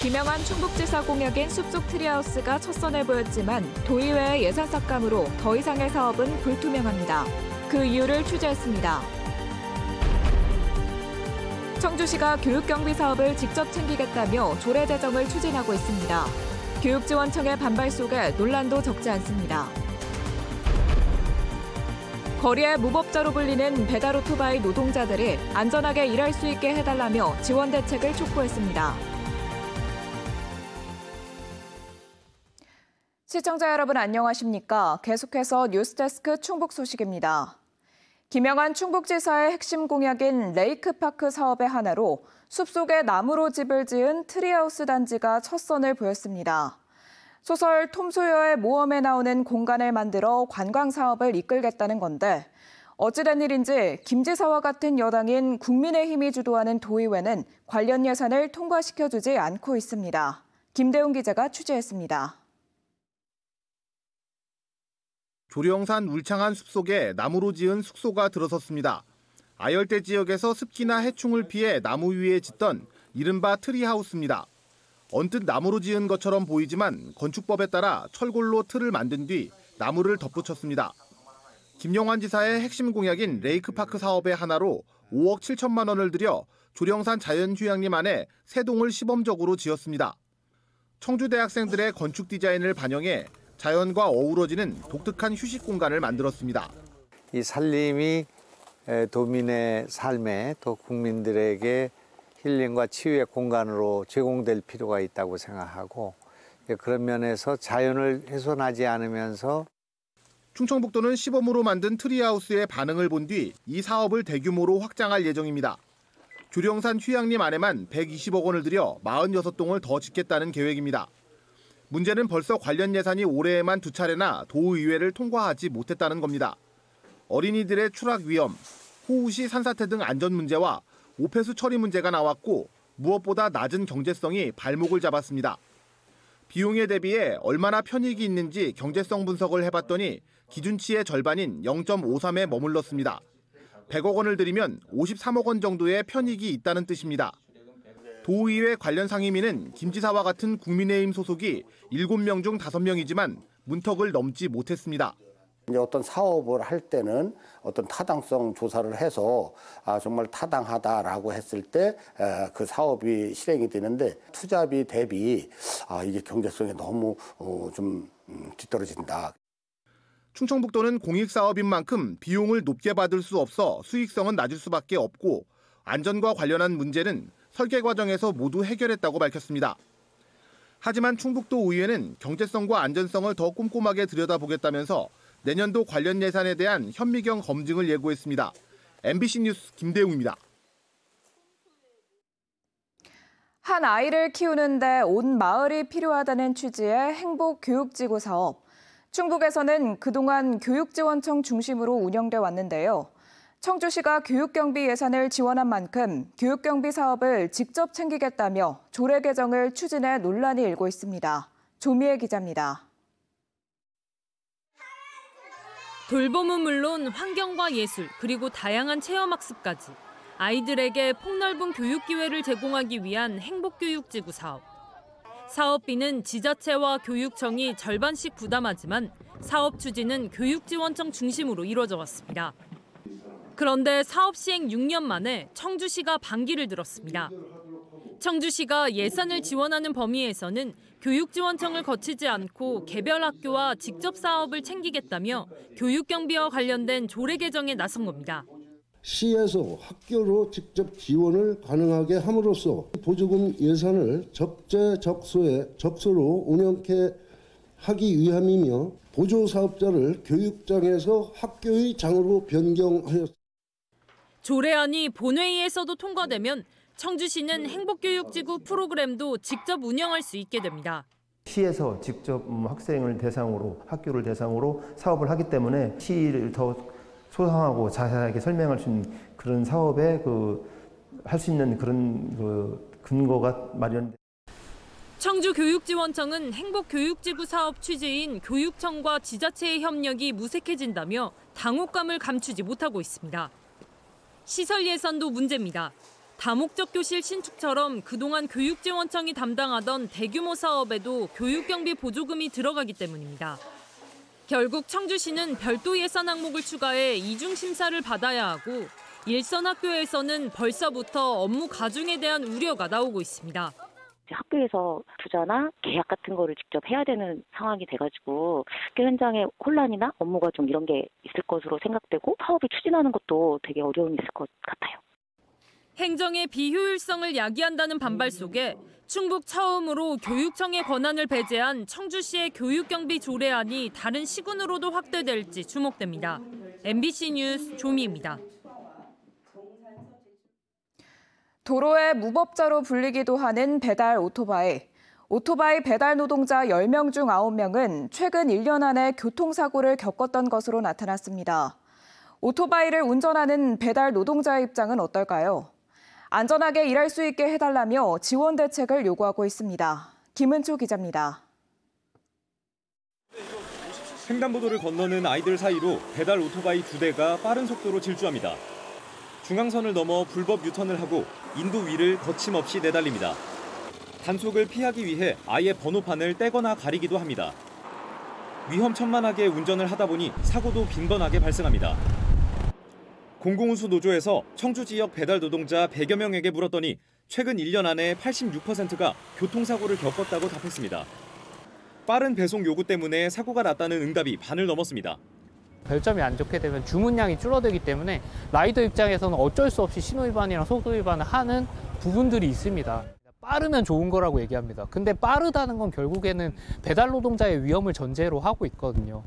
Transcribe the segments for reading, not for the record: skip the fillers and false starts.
김영환 충북지사 공약인 숲속 트리하우스가 첫 선을 보였지만 도의회의 예산 삭감으로 더 이상의 사업은 불투명합니다. 그 이유를 취재했습니다. 청주시가 교육경비 사업을 직접 챙기겠다며 조례 제정을 추진하고 있습니다. 교육지원청의 반발 속에 논란도 적지 않습니다. 거리의 무법자로 불리는 배달 오토바이 노동자들이 안전하게 일할 수 있게 해달라며 지원 대책을 촉구했습니다. 시청자 여러분 안녕하십니까? 계속해서 뉴스데스크 충북 소식입니다. 김영환 충북지사의 핵심 공약인 레이크파크 사업의 하나로 숲속에 나무로 집을 지은 트리하우스 단지가 첫 선을 보였습니다. 소설 톰 소여의 모험에 나오는 공간을 만들어 관광 사업을 이끌겠다는 건데 어찌된 일인지 김 지사와 같은 여당인 국민의힘이 주도하는 도의회는 관련 예산을 통과시켜주지 않고 있습니다. 김대웅 기자가 취재했습니다. 조령산 울창한 숲속에 나무로 지은 숙소가 들어섰습니다. 아열대 지역에서 습기나 해충을 피해 나무 위에 짓던 이른바 트리하우스입니다. 언뜻 나무로 지은 것처럼 보이지만 건축법에 따라 철골로 틀을 만든 뒤 나무를 덧붙였습니다. 김영환 지사의 핵심 공약인 레이크파크 사업의 하나로 5억 7천만 원을 들여 조령산 자연휴양림 안에 세 동을 시범적으로 지었습니다. 청주 대학생들의 건축 디자인을 반영해 자연과 어우러지는 독특한 휴식 공간을 만들었습니다. 이 산림이 도민의 삶에 또 국민들에게 힐링과 치유의 공간으로 제공될 필요가 있다고 생각하고 그런 면에서 자연을 훼손하지 않으면서 충청북도는 시범으로 만든 트리하우스의 반응을 본 뒤 이 사업을 대규모로 확장할 예정입니다. 조령산 휴양림 안에만 120억 원을 들여 46동을 더 짓겠다는 계획입니다. 문제는 벌써 관련 예산이 올해에만 2차례나 도의회를 통과하지 못했다는 겁니다. 어린이들의 추락 위험, 호우시 산사태 등 안전 문제와 오폐수 처리 문제가 나왔고 무엇보다 낮은 경제성이 발목을 잡았습니다. 비용에 대비해 얼마나 편익이 있는지 경제성 분석을 해봤더니 기준치의 절반인 0.53에 머물렀습니다. 100억 원을 들이면 53억 원 정도의 편익이 있다는 뜻입니다. 도의회 관련 상임위는 김 지사와 같은 국민의힘 소속이 7명 중 5명이지만 문턱을 넘지 못했습니다. 이제 어떤 사업을 할 때는 어떤 타당성 조사를 해서 정말 타당하다라고 했을 때 그 사업이 실행이 되는데 투자비 대비 이게 경제성이 너무 좀 뒤떨어진다. 충청북도는 공익사업인 만큼 비용을 높게 받을 수 없어 수익성은 낮을 수밖에 없고 안전과 관련한 문제는 설계 과정에서 모두 해결했다고 밝혔습니다. 하지만 충북도 의회는 경제성과 안전성을 더 꼼꼼하게 들여다보겠다면서 내년도 관련 예산에 대한 현미경 검증을 예고했습니다. MBC 뉴스 김대웅입니다. 한 아이를 키우는데 온 마을이 필요하다는 취지의 행복교육지구 사업. 충북에서는 그동안 교육지원청 중심으로 운영돼 왔는데요. 청주시가 교육경비 예산을 지원한 만큼 교육경비 사업을 직접 챙기겠다며 조례 개정을 추진해 논란이 일고 있습니다. 조미애 기자입니다. 돌봄은 물론 환경과 예술, 그리고 다양한 체험학습까지 아이들에게 폭넓은 교육 기회를 제공하기 위한 행복교육지구 사업. 사업비는 지자체와 교육청이 절반씩 부담하지만 사업 추진은 교육지원청 중심으로 이루어져 왔습니다. 그런데 사업 시행 6년 만에 청주시가 반기를 들었습니다. 청주시가 예산을 지원하는 범위에서는 교육지원청을 거치지 않고 개별 학교와 직접 사업을 챙기겠다며 교육경비와 관련된 조례 개정에 나선 겁니다. 시에서 학교로 직접 지원을 가능하게 함으로써 보조금 예산을 적소로 운영케 하기 위함이며 보조사업자를 교육장에서 학교의 장으로 변경하였습니다. 조례안이 본회의에서도 통과되면 청주시는 행복교육지구 프로그램도 직접 운영할 수 있게 됩니다. 시에서 직접 학생을 대상으로, 학교를 대상으로 사업을 하기 때문에 시를 더 소상하고 자세하게 설명할 수 있는 그런 사업에 할 수 있는 그런 근거가 마련됩니다. 청주교육지원청은 행복교육지구 사업 취지인 교육청과 지자체의 협력이 무색해진다며 당혹감을 감추지 못하고 있습니다. 시설 예산도 문제입니다. 다목적 교실 신축처럼 그동안 교육지원청이 담당하던 대규모 사업에도 교육경비 보조금이 들어가기 때문입니다. 결국 청주시는 별도 예산 항목을 추가해 이중 심사를 받아야 하고 일선 학교에서는 벌써부터 업무 가중에 대한 우려가 나오고 있습니다. 학교에서 투자나 계약 같은 거를 직접 해야 되는 상황이 돼가지고 학교 현장에 혼란이나 업무 과중 이런 게 있을 것으로 생각되고 사업을 추진하는 것도 되게 어려움이 있을 것 같아요. 행정의 비효율성을 야기한다는 반발 속에 충북 처음으로 교육청의 권한을 배제한 청주시의 교육경비 조례안이 다른 시군으로도 확대될지 주목됩니다. MBC 뉴스 조미입니다. 도로의 무법자로 불리기도 하는 배달 오토바이. 오토바이 배달 노동자 10명 중 9명은 최근 1년 안에 교통사고를 겪었던 것으로 나타났습니다. 오토바이를 운전하는 배달 노동자의 입장은 어떨까요? 안전하게 일할 수 있게 해달라며 지원 대책을 요구하고 있습니다. 김은초 기자입니다. 횡단보도를 건너는 아이들 사이로 배달 오토바이 2대가 빠른 속도로 질주합니다. 중앙선을 넘어 불법 유턴을 하고 인도 위를 거침없이 내달립니다. 단속을 피하기 위해 아예 번호판을 떼거나 가리기도 합니다. 위험천만하게 운전을 하다 보니 사고도 빈번하게 발생합니다. 공공운수 노조에서 청주 지역 배달 노동자 100여 명에게 물었더니 최근 1년 안에 86%가 교통사고를 겪었다고 답했습니다. 빠른 배송 요구 때문에 사고가 났다는 응답이 반을 넘었습니다. 별점이 안 좋게 되면 주문량이 줄어들기 때문에 라이더 입장에서는 어쩔 수 없이 신호위반이랑 속도위반을 하는 부분들이 있습니다. 빠르면 좋은 거라고 얘기합니다. 근데 빠르다는 건 결국에는 배달 노동자의 위험을 전제로 하고 있거든요.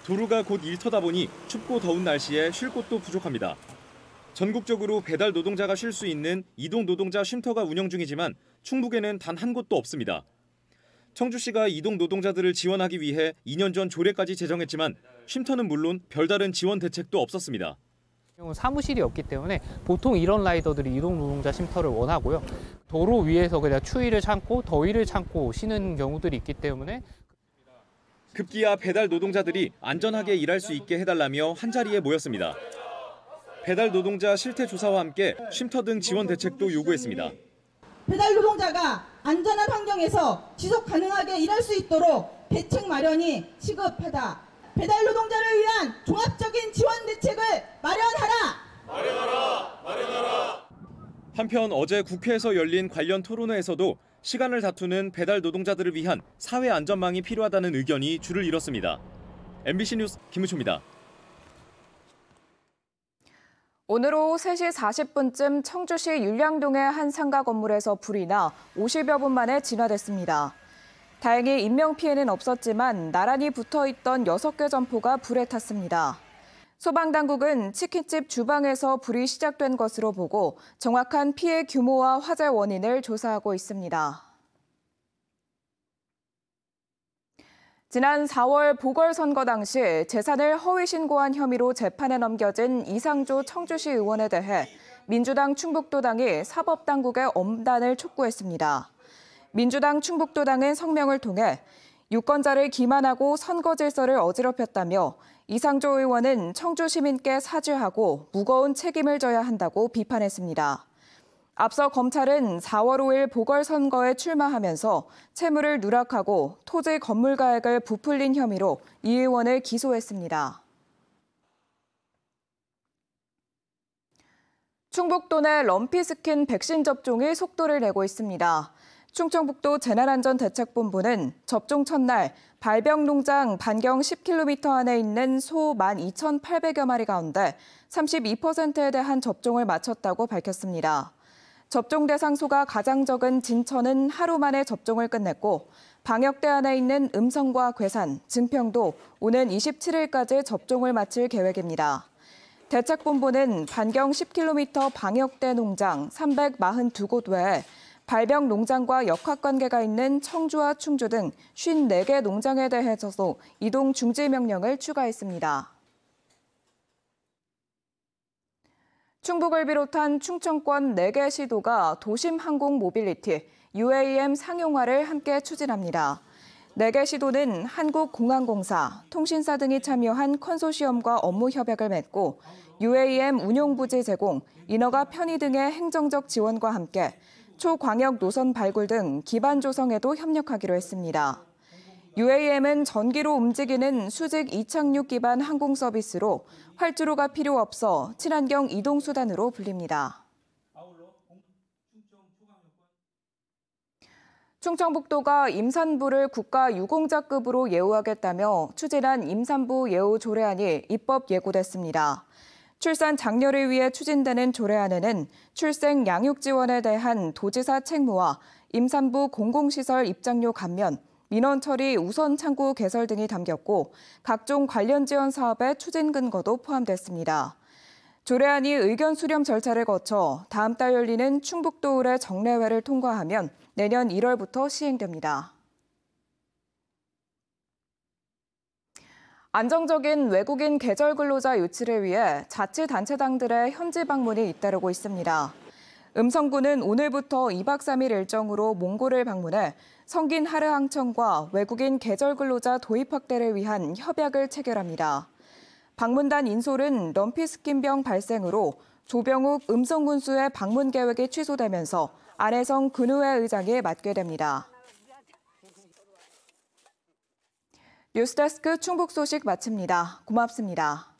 도로가 곧 일터다 보니 춥고 더운 날씨에 쉴 곳도 부족합니다. 전국적으로 배달 노동자가 쉴 수 있는 이동 노동자 쉼터가 운영 중이지만 충북에는 단 한 곳도 없습니다. 청주시가 이동 노동자들을 지원하기 위해 2년 전 조례까지 제정했지만 쉼터는 물론 별다른 지원 대책도 없었습니다. 사무실이 없기 때문에 보통 이런 라이더들이 이동 노동자 쉼터를 원하고요. 도로 위에서 그냥 추위를 참고 더위를 참고 쉬는 경우들이 있기 때문에 급기야 배달 노동자들이 안전하게 일할 수 있게 해달라며 한자리에 모였습니다. 배달 노동자 실태 조사와 함께 쉼터 등 지원 대책도 요구했습니다. 배달 노동자가 안전한 환경에서 지속 가능하게 일할 수 있도록 대책 마련이 시급하다. 배달 노동자를 위한 종합적인 지원 대책을 마련하라. 한편 어제 국회에서 열린 관련 토론회에서도 시간을 다투는 배달 노동자들을 위한 사회 안전망이 필요하다는 의견이 줄을 이뤘습니다. MBC 뉴스 김우초입니다. 오늘 오후 3시 40분쯤 청주시 율량동의 한 상가 건물에서 불이 나 50여 분 만에 진화됐습니다. 다행히 인명피해는 없었지만 나란히 붙어있던 6개 점포가 불에 탔습니다. 소방당국은 치킨집 주방에서 불이 시작된 것으로 보고 정확한 피해 규모와 화재 원인을 조사하고 있습니다. 지난 4월 보궐선거 당시 재산을 허위 신고한 혐의로 재판에 넘겨진 이상조 청주시 의원에 대해 민주당 충북도당이 사법당국의 엄단을 촉구했습니다. 민주당 충북도당은 성명을 통해 유권자를 기만하고 선거 질서를 어지럽혔다며 이상조 의원은 청주 시민께 사죄하고 무거운 책임을 져야 한다고 비판했습니다. 앞서 검찰은 4월 5일 보궐선거에 출마하면서 채무를 누락하고 토지 건물 가액을 부풀린 혐의로 이 의원을 기소했습니다. 충북도 내 럼피스킨 백신 접종이 속도를 내고 있습니다. 충청북도 재난안전대책본부는 접종 첫날 발병농장 반경 10km 안에 있는 소 12,800여 마리 가운데 32%에 대한 접종을 마쳤다고 밝혔습니다. 접종 대상 소가 가장 적은 진천은 하루 만에 접종을 끝냈고 방역대 안에 있는 음성과 괴산, 증평도 오는 27일까지 접종을 마칠 계획입니다. 대책본부는 반경 10km 방역대 농장 342곳 외에 발병 농장과 역학관계가 있는 청주와 충주 등 54개 농장에 대해서도 이동 중지 명령을 추가했습니다. 충북을 비롯한 충청권 4개 시도가 도심 항공 모빌리티, UAM 상용화를 함께 추진합니다. 4개 시도는 한국공항공사, 통신사 등이 참여한 컨소시엄과 업무 협약을 맺고 UAM 운용 부지 제공, 인허가 편의 등의 행정적 지원과 함께 초광역 노선 발굴 등 기반 조성에도 협력하기로 했습니다. UAM은 전기로 움직이는 수직 이착륙 기반 항공 서비스로 활주로가 필요 없어 친환경 이동 수단으로 불립니다. 충청북도가 임산부를 국가 유공자급으로 예우하겠다며 추진한 임산부 예우 조례안이 입법 예고됐습니다. 출산 장려를 위해 추진되는 조례안에는 출생 양육 지원에 대한 도지사 책무와 임산부 공공시설 입장료 감면, 민원 처리 우선 창구 개설 등이 담겼고 각종 관련 지원 사업의 추진 근거도 포함됐습니다. 조례안이 의견 수렴 절차를 거쳐 다음 달 열리는 충북도 의회 정례회를 통과하면 내년 1월부터 시행됩니다. 안정적인 외국인 계절 근로자 유치를 위해 자치단체장들의 현지 방문이 잇따르고 있습니다. 음성군은 오늘부터 2박 3일 일정으로 몽골을 방문해 성긴 하르항청과 외국인 계절 근로자 도입 확대를 위한 협약을 체결합니다. 방문단 인솔은 럼피스킨병 발생으로 조병욱 음성군수의 방문 계획이 취소되면서 안혜성 근의회 의장이 맡게 됩니다. 뉴스데스크 충북 소식 마칩니다. 고맙습니다.